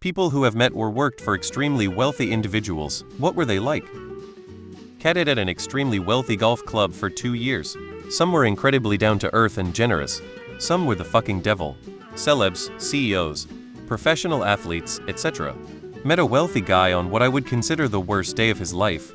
People who have met or worked for extremely wealthy individuals, what were they like? Caddied at an extremely wealthy golf club for 2 years. Some were incredibly down to earth and generous. Some were the fucking devil. Celebs, CEOs, professional athletes, etc. Met a wealthy guy on what I would consider the worst day of his life.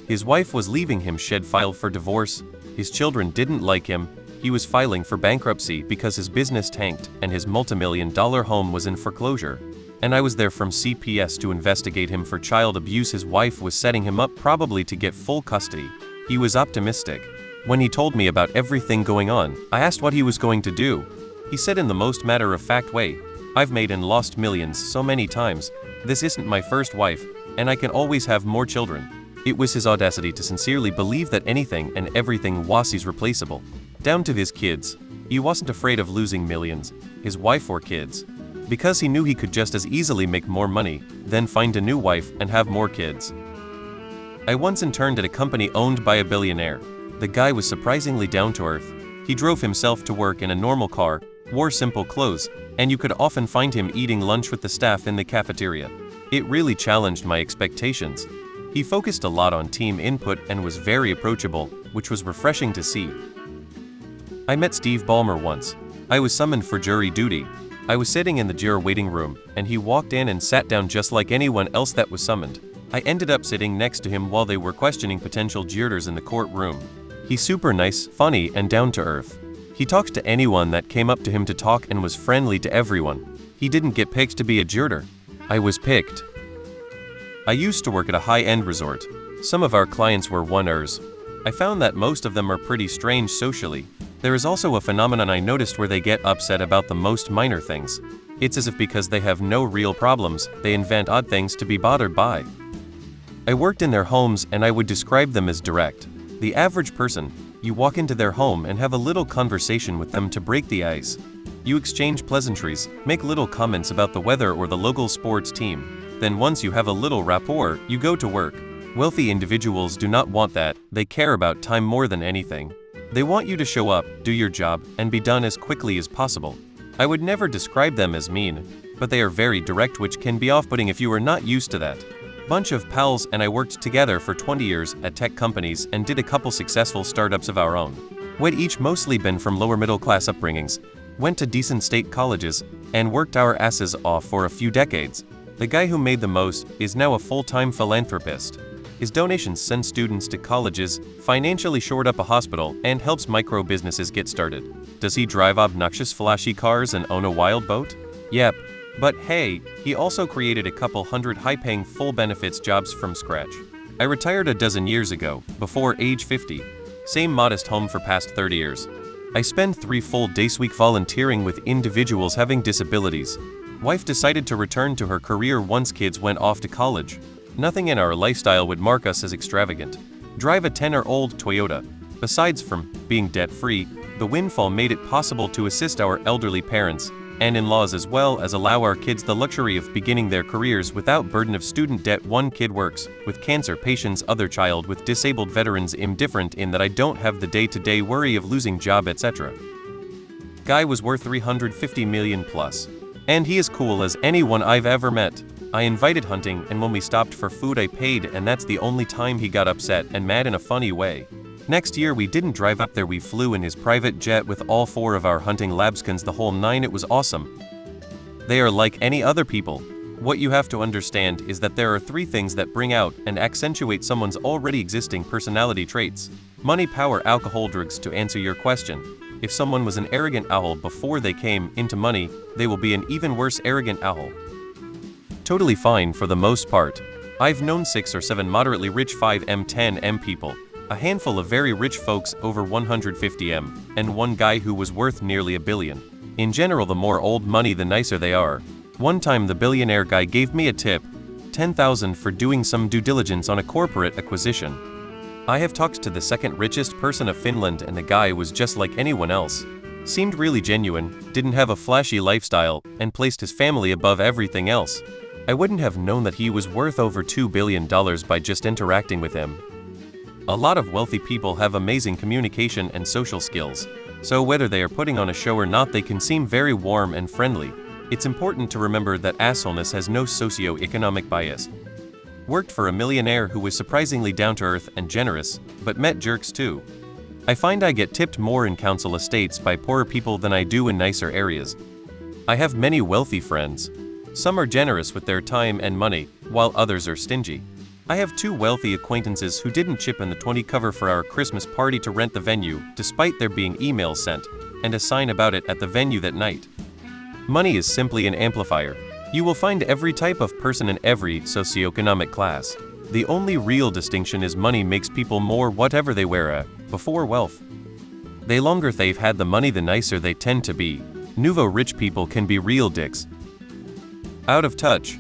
His wife was leaving him, she'd filed for divorce. His children didn't like him. He was filing for bankruptcy because his business tanked and his multi-million-dollar home was in foreclosure. And I was there from CPS to investigate him for child abuse. His wife was setting him up probably to get full custody. He was optimistic. When he told me about everything going on, I asked what he was going to do. He said in the most matter-of-fact way, "I've made and lost millions so many times. This isn't my first wife, and I can always have more children." It was his audacity to sincerely believe that anything and everything was replaceable. Down to his kids. He wasn't afraid of losing millions, his wife or kids, because he knew he could just as easily make more money, then find a new wife and have more kids. I once interned at a company owned by a billionaire. The guy was surprisingly down to earth. He drove himself to work in a normal car, wore simple clothes, and you could often find him eating lunch with the staff in the cafeteria. It really challenged my expectations. He focused a lot on team input and was very approachable, which was refreshing to see. I met Steve Ballmer once. I was summoned for jury duty. I was sitting in the juror waiting room, and he walked in and sat down just like anyone else that was summoned. I ended up sitting next to him while they were questioning potential jurors in the courtroom. He's super nice, funny, and down to earth. He talked to anyone that came up to him to talk and was friendly to everyone. He didn't get picked to be a juror. I was picked. I used to work at a high-end resort. Some of our clients were one-ers. I found that most of them are pretty strange socially. There is also a phenomenon I noticed where they get upset about the most minor things. It's as if because they have no real problems, they invent odd things to be bothered by. I worked in their homes and I would describe them as direct. The average person, you walk into their home and have a little conversation with them to break the ice. You exchange pleasantries, make little comments about the weather or the local sports team. Then once you have a little rapport, you go to work. Wealthy individuals do not want that. They care about time more than anything. They want you to show up, do your job, and be done as quickly as possible. I would never describe them as mean, but they are very direct, which can be off-putting if you are not used to that. Bunch of pals and I worked together for 20 years at tech companies and did a couple successful startups of our own. We'd each mostly been from lower middle class upbringings, went to decent state colleges, and worked our asses off for a few decades. The guy who made the most is now a full-time philanthropist. His donations send students to colleges, financially shored up a hospital, and helps micro businesses get started. Does he drive obnoxious flashy cars and own a wild boat? Yep. But hey, he also created a couple hundred high-paying full benefits jobs from scratch. I retired a dozen years ago, before age 50. Same modest home for past 30 years. I spend 3 full days a week volunteering with individuals having disabilities. Wife decided to return to her career once kids went off to college. Nothing in our lifestyle would mark us as extravagant. Drive a 10-year-old Toyota. Besides from being debt-free, the windfall made it possible to assist our elderly parents and in-laws as well as allow our kids the luxury of beginning their careers without burden of student debt. One kid works with cancer patients, other child with disabled veterans. I'm different in that I don't have the day-to-day worry of losing job, etc. Guy was worth 350 million plus. And he is cool as anyone I've ever met. I invited hunting and when we stopped for food I paid, and that's the only time he got upset and mad in a funny way. Next year we didn't drive up there, we flew in his private jet with all 4 of our hunting labskins, the whole 9. It was awesome. They are like any other people. What you have to understand is that there are 3 things that bring out and accentuate someone's already existing personality traits. Money, power, alcohol, drugs. To answer your question, if someone was an arrogant owl before they came into money, they will be an even worse arrogant owl. Totally fine for the most part. I've known 6 or 7 moderately rich 5M, 10M people, a handful of very rich folks over 150M, and one guy who was worth nearly $1 billion. In general, the more old money the nicer they are. One time the billionaire guy gave me a tip, $10,000 for doing some due diligence on a corporate acquisition. I have talked to the second richest person of Finland and the guy was just like anyone else. Seemed really genuine, didn't have a flashy lifestyle, and placed his family above everything else. I wouldn't have known that he was worth over $2 billion by just interacting with him. A lot of wealthy people have amazing communication and social skills, so whether they are putting on a show or not, they can seem very warm and friendly. It's important to remember that assholeness has no socio-economic bias. Worked for a millionaire who was surprisingly down-to-earth and generous, but met jerks too. I find I get tipped more in council estates by poorer people than I do in nicer areas. I have many wealthy friends. Some are generous with their time and money, while others are stingy. I have 2 wealthy acquaintances who didn't chip in the 20 cover for our Christmas party to rent the venue, despite there being emails sent, and a sign about it at the venue that night. Money is simply an amplifier. You will find every type of person in every socioeconomic class. The only real distinction is money makes people more whatever they were before wealth. The longer they've had the money, the nicer they tend to be. Nouveau rich people can be real dicks. Out of touch.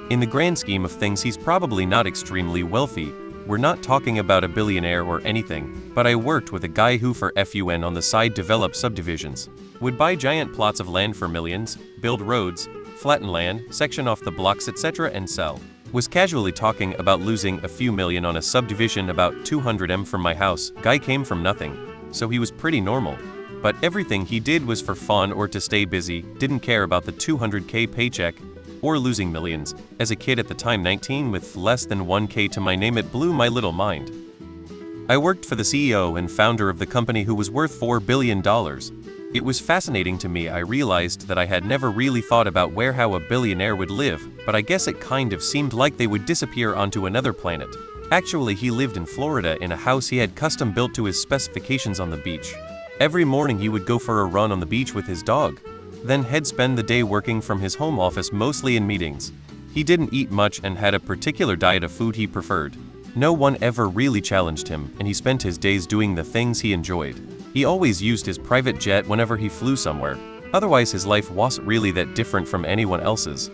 In the grand scheme of things, he's probably not extremely wealthy. We're not talking about a billionaire or anything, but I worked with a guy who for fun on the side developed subdivisions, would buy giant plots of land for millions, build roads, flatten land, section off the blocks, etc. and sell. Was casually talking about losing a few million on a subdivision about 200 m from my house. Guy came from nothing, so he was pretty normal. But everything he did was for fun or to stay busy, didn't care about the 200K paycheck, or losing millions. As a kid at the time 19 with less than 1K to my name, it blew my little mind. I worked for the CEO and founder of the company who was worth $4 billion. It was fascinating to me. I realized that I had never really thought about how a billionaire would live, but I guess it kind of seemed like they would disappear onto another planet. Actually, he lived in Florida in a house he had custom built to his specifications on the beach. Every morning he would go for a run on the beach with his dog. Then he'd spend the day working from his home office, mostly in meetings. He didn't eat much and had a particular diet of food he preferred. No one ever really challenged him, and he spent his days doing the things he enjoyed. He always used his private jet whenever he flew somewhere. Otherwise his life wasn't really that different from anyone else's.